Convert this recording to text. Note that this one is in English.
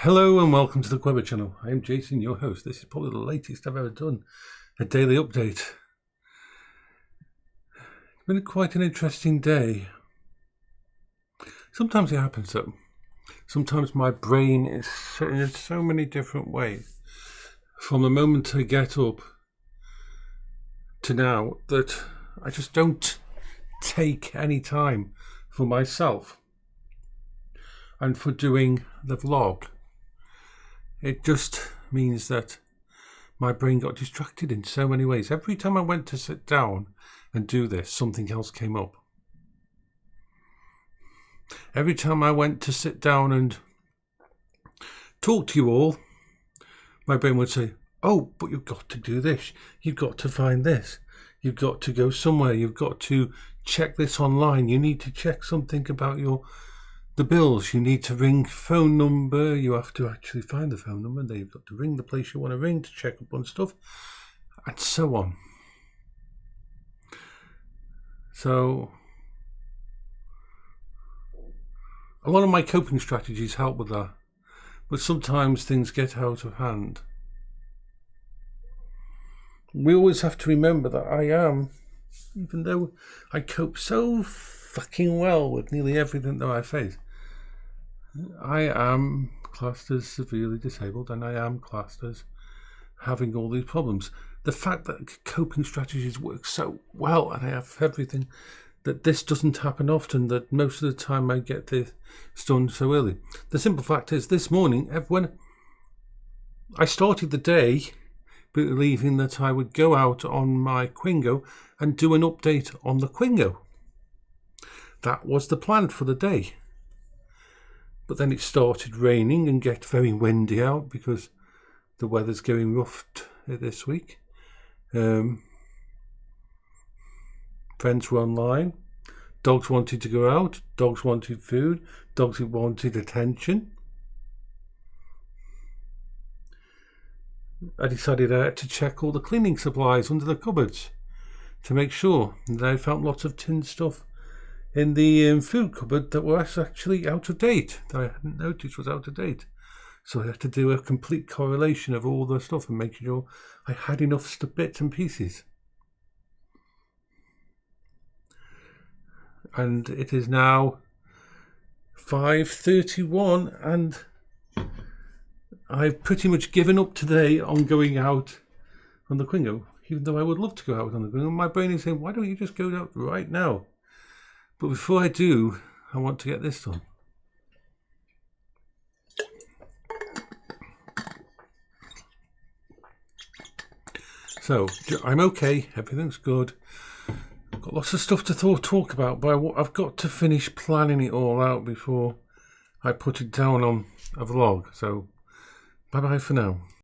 Hello and welcome to the Quibber channel. I am Jason, your host. This is probably the latest I've ever done a daily update. It's been quite an interesting day. Sometimes it happens though. Sometimes my brain is in so many different ways from the moment I get up to now that I just don't take any time for myself and for doing the vlog. It just means that my brain got distracted in so many ways. Every time I went to sit down and do this, something else came up. Every time I went to sit down and talk to you all, my brain would say, oh, but you've got to do this. You've got to find this. You've got to go somewhere. You've got to check this online. You need to check something about the bills. You need to ring phone number. You have to actually find the phone number. Then you've got to ring the place you want to ring to check up on stuff, and so on. So a lot of my coping strategies help with that, but sometimes things get out of hand. We always have to remember that I am, even though I cope so fucking well with nearly everything that I face, I am classed as severely disabled, and I am classed as having all these problems. The fact that coping strategies work so well and I have everything, that this doesn't happen often, that most of the time I get this done so early. The simple fact is, this morning, when I started the day believing that I would go out on my Quingo and do an update on the Quingo. That was the plan for the day. But then it started raining and get very windy out because the weather's going rough this week. Friends were online. Dogs wanted to go out. Dogs wanted food. Dogs wanted attention. I decided I had to check all the cleaning supplies under the cupboards to make sure. And I found lots of tin stuff in the food cupboard that was actually out of date, that I hadn't noticed was out of date. So I had to do a complete correlation of all the stuff and make sure I had enough bits and pieces. And it is now 5:31 and I've pretty much given up today on going out on the Quingo, even though I would love to go out on the Quingo. My brain is saying, why don't you just go out right now? But before I do, I want to get this done. So, I'm okay, everything's good. I've got lots of stuff to talk about, but I've got to finish planning it all out before I put it down on a vlog. So, bye-bye for now.